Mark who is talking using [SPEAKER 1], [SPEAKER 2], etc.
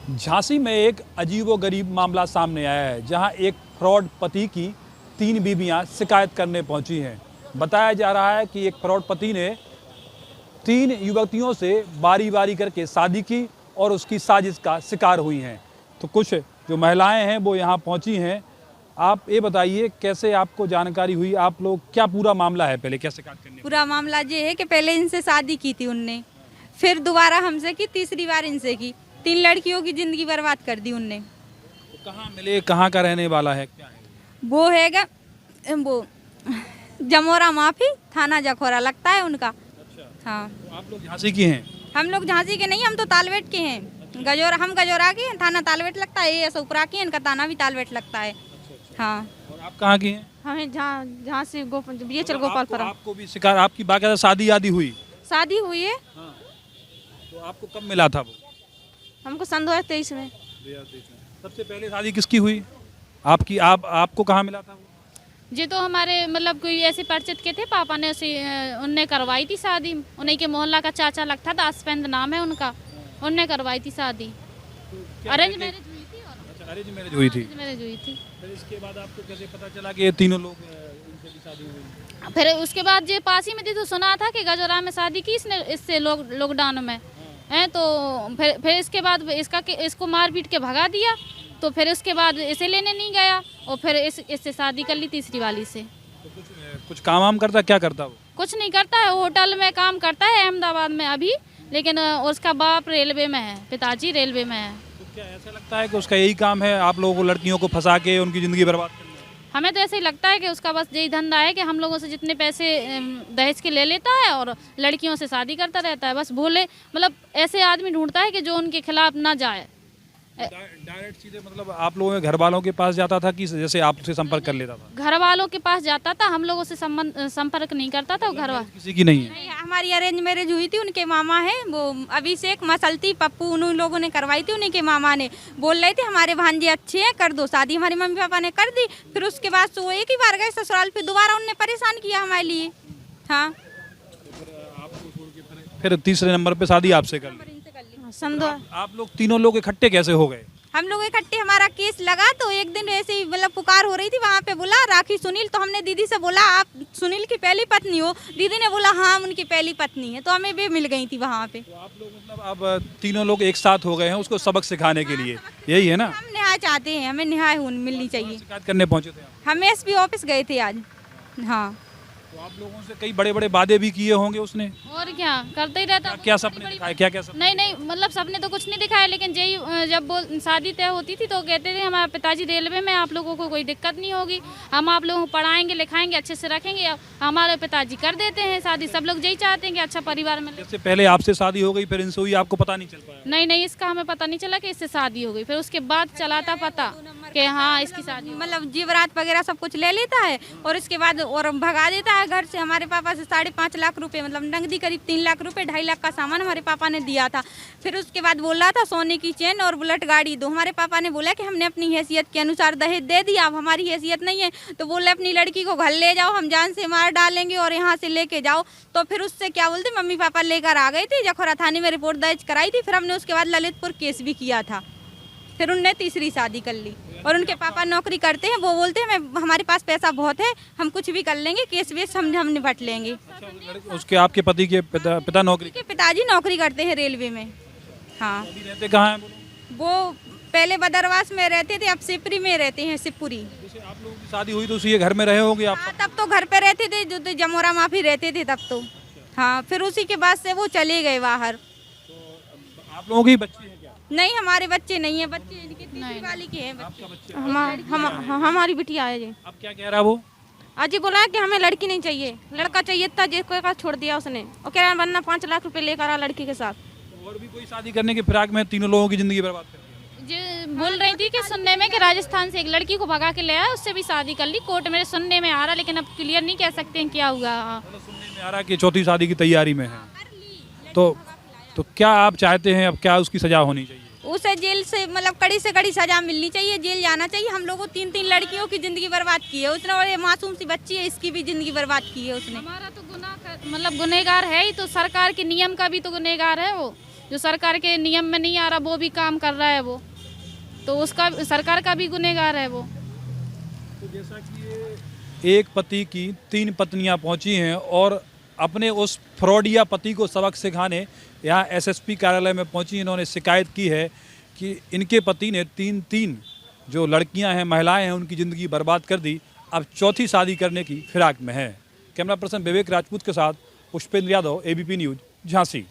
[SPEAKER 1] झांसी में एक अजीबोगरीब मामला सामने आया है, जहां एक फ्रॉड पति की 3 बीवियां शिकायत करने पहुंची हैं। बताया जा रहा है कि एक फ्रॉड पति ने 3 युवतियों से बारी बारी करके शादी की और उसकी साजिश का शिकार हुई हैं। तो कुछ जो महिलाएं हैं वो यहाँ पहुंची हैं। आप ये बताइए कैसे आपको जानकारी हुई, आप लोग क्या पूरा मामला है, पहले क्या शिकायत करने?
[SPEAKER 2] पूरा मामला ये है कि पहले इनसे शादी की थी उनने, फिर दोबारा हमसे की, तीसरी बार इनसे की। 3 लड़कियों की जिंदगी बर्बाद कर दी उनने।
[SPEAKER 1] तो कहाँ मिले, कहाँ का रहने वाला है, क्या है?
[SPEAKER 2] वो हैगा वो जमोरा माफी थाना जखोरा लगता है उनका।
[SPEAKER 1] अच्छा।
[SPEAKER 2] हाँ,
[SPEAKER 1] तो आप लोग झांसी की हैं?
[SPEAKER 2] हम लोग झांसी के नहीं, हम तो तालवेट के हैं। गजोरा, हम गजोरा के हैं, थाना तालवेट लगता है। ये उपरा के हैं, इनका थाना भी तालवेट लगता है। हाँ।
[SPEAKER 1] और आप कहाँ की हैं?
[SPEAKER 2] हमें झांसी
[SPEAKER 1] मतलब आपको भी शिकार, आपकी बाकायदा शादी यादी हुई?
[SPEAKER 2] शादी हुई है।
[SPEAKER 1] हाँ। तो आपको कब मिला था वो?
[SPEAKER 2] हमको सन 2023 में।
[SPEAKER 1] 2023 में। सबसे पहले शादी किसकी हुई आपकी? आपको कहाँ मिला था वो?
[SPEAKER 3] जी तो हमारे मतलब कोई ऐसे परिचित के थे, पापा ने उसे उनने करवाई थी शादी। उन्हीं के मोहल्ला का चाचा लगता था, आसपेंद नाम है उनका। उनने करवाई थी शादी। अरेंज मैरिज हुई थी।
[SPEAKER 1] अच्छा, अरेंज मैरिज हुई थी।
[SPEAKER 3] मैरिज हुई थी।
[SPEAKER 1] फिर इसके बाद आपको कैसे पता चला कि ये तीनों लोग इनसे भी शादी हुई?
[SPEAKER 3] फिर उसके बाद ये पास ही में थी तो सुना था कि गजोरा में शादी की इसने, इससे लॉकडाउन में है। तो फिर इसके बाद इसको मार पीट के भगा दिया। तो फिर उसके बाद इसे लेने नहीं गया और फिर इससे शादी कर ली तीसरी वाली से।
[SPEAKER 1] तो कुछ काम वाम करता, क्या करता वो?
[SPEAKER 3] कुछ नहीं करता है, होटल में काम करता है अहमदाबाद में अभी, लेकिन उसका बाप रेलवे में है, पिताजी रेलवे में है।
[SPEAKER 1] तो क्या ऐसा लगता है कि उसका यही काम है, आप लोगों को लड़कियों को फंसा के उनकी ज़िंदगी बर्बाद करना?
[SPEAKER 3] हमें तो ऐसे ही लगता है कि उसका बस यही धंधा है कि हम लोगों से जितने पैसे दहेज के ले लेता है और लड़कियों से शादी करता रहता है। बस भोले मतलब ऐसे आदमी ढूंढता है कि जो उनके खिलाफ ना जाए।
[SPEAKER 1] डायरेक्ट सीधे मतलब आप लोगों के घर वालों के पास जाता था कि जैसे आपसे संपर्क कर लेता था?
[SPEAKER 3] घर वालों के पास जाता था, हम लोगों से संपर्क नहीं करता था। घर वाले
[SPEAKER 1] किसी की नहीं है?
[SPEAKER 2] नहीं, हमारी अरेंज मैरिज हुई थी। उनके मामा है वो अभिषेक मसलती पप्पू, उन लोगों ने करवाई थी। उन्हीं के मामा ने बोल रहे थे हमारे भांजे अच्छे हैं, कर दो शादी। हमारे मम्मी पापा ने कर दी। फिर उसके बाद वो एक ही बार गए ससुराल, फिर दोबारा उनने परेशान किया हमारे लिए। हाँ,
[SPEAKER 1] फिर तीसरे नंबर पे शादी आपसे कर ली? आप लोग तीनों लोग इकट्ठे कैसे हो गए?
[SPEAKER 2] हम लोग इकट्ठे, हमारा केस लगा तो एक दिन ऐसे ही मतलब पुकार हो रही थी, वहाँ पे बोला राखी सुनील। तो हमने दीदी से बोला आप सुनील की पहली पत्नी हो? दीदी ने बोला हाँ उनकी पहली पत्नी है। तो हमें भी मिल गई थी वहाँ पे।
[SPEAKER 1] तो आप लोग मतलब अब तीनों लोग एक साथ हो गए हैं उसको सबक सिखाने के लिए, यही है ना?
[SPEAKER 2] हम न्याय चाहते हैं, हमें न्याय मिलनी चाहिए।
[SPEAKER 1] शिकायत करने पहुंचे थे आप?
[SPEAKER 2] हम एसपी ऑफिस गए थे आज। हाँ।
[SPEAKER 1] तो आप लोगों से कई बड़े बड़े वादे भी किए होंगे उसने?
[SPEAKER 3] और क्या करते ही रहता।
[SPEAKER 1] क्या सपने दिखाए, क्या क्या सपने?
[SPEAKER 3] नहीं मतलब सपने तो कुछ नहीं दिखाया, लेकिन यही जब वो शादी तय होती थी तो कहते थे हमारे पिताजी रेलवे में, आप लोगों को कोई दिक्कत नहीं होगी, हम आप लोगों को पढ़ाएंगे लिखाएंगे अच्छे से रखेंगे। हमारे पिताजी कर देते हैं शादी। सब लोग यही चाहते हैं कि अच्छा परिवार में।
[SPEAKER 1] जैसे पहले आपसे शादी हो गई, फिर इनसे हुई, आपको पता नहीं चल पाया?
[SPEAKER 3] नहीं इसका हमें पता नहीं चला कि इससे शादी हो गई। फिर उसके बाद चला था पता कि हाँ इसकी शादी।
[SPEAKER 2] मतलब जीवरात वगैरह सब कुछ ले लेता है और इसके बाद और भगा देता है घर से। हमारे पापा से 5.5 लाख रुपए, मतलब नकदी करीब 3 लाख रुपए, 2.5 लाख का सामान हमारे पापा ने दिया था। फिर उसके बाद बोल रहा था सोने की चेन और बुलेट गाड़ी दो। हमारे पापा ने बोला कि हमने अपनी हैसियत के अनुसार दहेज दे दिया, अब हमारी हैसियत नहीं है। तो बोले अपनी लड़की को घर ले जाओ, हम जान से मार डालेंगे और यहाँ से लेके जाओ। तो फिर उससे क्या बोलते, मम्मी पापा लेकर आ गए थे, जखोरा थाने में रिपोर्ट दर्ज कराई थी। फिर हमने उसके बाद ललितपुर केस भी किया था। फिर उनने तीसरी शादी कर ली और उनके पापा नौकरी करते हैं। वो बोलते हैं हमारे पास पैसा बहुत है, हम कुछ भी कर लेंगे, केस वेस हम निपट लेंगे।
[SPEAKER 1] उसके आपके पति के पिता नौकरी?
[SPEAKER 2] के पिताजी नौकरी करते हैं रेलवे में। हाँ।
[SPEAKER 1] रहते कहाँ हैं
[SPEAKER 2] वो पहले बदरवास में रहते थे, अब सिपरी में रहते हैं, शिवपुरी।
[SPEAKER 1] जैसे आप लोगों की शादी हुई तो उसी के घर में रहे होंगे आप?
[SPEAKER 2] हाँ, तब तो घर पे रहते थे, जो तो जमोरा माफी रहते थे तब तो। हाँ, फिर उसी के बाद से वो चले गए बाहर।
[SPEAKER 1] तो आप लोगों की बच्ची है क्या?
[SPEAKER 2] नहीं, हमारे बच्चे नहीं है, बच्चे इनके तीसरी वाली के हैं बच्चे।
[SPEAKER 4] हमारी बिटिया है जी।
[SPEAKER 1] अब क्या कह रहा वो?
[SPEAKER 4] आज ही बोला है कि हमें लड़की नहीं चाहिए, लड़का चाहिए था, जिसको का छोड़ दिया उसने। और कह रहा है वरना 5 लाख रुपए लेकर आ लड़की के साथ।
[SPEAKER 1] और भी कोई शादी करने के फिराक में तीनों लोगों की जिंदगी बर्बाद कर दी?
[SPEAKER 3] जो बोल रही थी कि सुनने में कि राजस्थान से एक लड़की को भगा के ले आया, उससे भी शादी कर ली। कोर्ट में सुनने में आ रहा, लेकिन अब क्लियर नहीं कह सकते हैं क्या हुआ।
[SPEAKER 1] सुनने में आ रहा कि चौथी शादी की तैयारी में है। तो क्या आप चाहते हैं, अब क्या उसकी सजा होनी चाहिए?
[SPEAKER 2] उसे जेल से मतलब कड़ी से कड़ी सजा मिलनी चाहिए, जेल जाना चाहिए। हम लोगों 3 लड़कियों की जिंदगी बर्बाद की है उसने, और ये मासूम सी बच्ची है, इसकी भी जिंदगी बर्बाद की है उसने।
[SPEAKER 3] हमारा तो गुनाह मतलब गुनहगार है ही, तो सरकार के नियम का भी तो गुनहगार है वो। जो सरकार के नियम में नहीं आ रहा वो भी काम कर रहा है वो, तो उसका सरकार का भी गुनहगार है वो।
[SPEAKER 1] तो जैसा कि एक पति की 3 पत्नियां पहुंची हैं और अपने उस फ्रॉडिया पति को सबक सिखाने यहाँ एसएसपी कार्यालय में पहुंची, इन्होंने शिकायत की है कि इनके पति ने 3 जो लड़कियां हैं, महिलाएं हैं, उनकी ज़िंदगी बर्बाद कर दी, अब चौथी शादी करने की फिराक में है। कैमरा पर्सन विवेक राजपूत के साथ पुष्पेंद्र यादव, एबीपी न्यूज़, झांसी।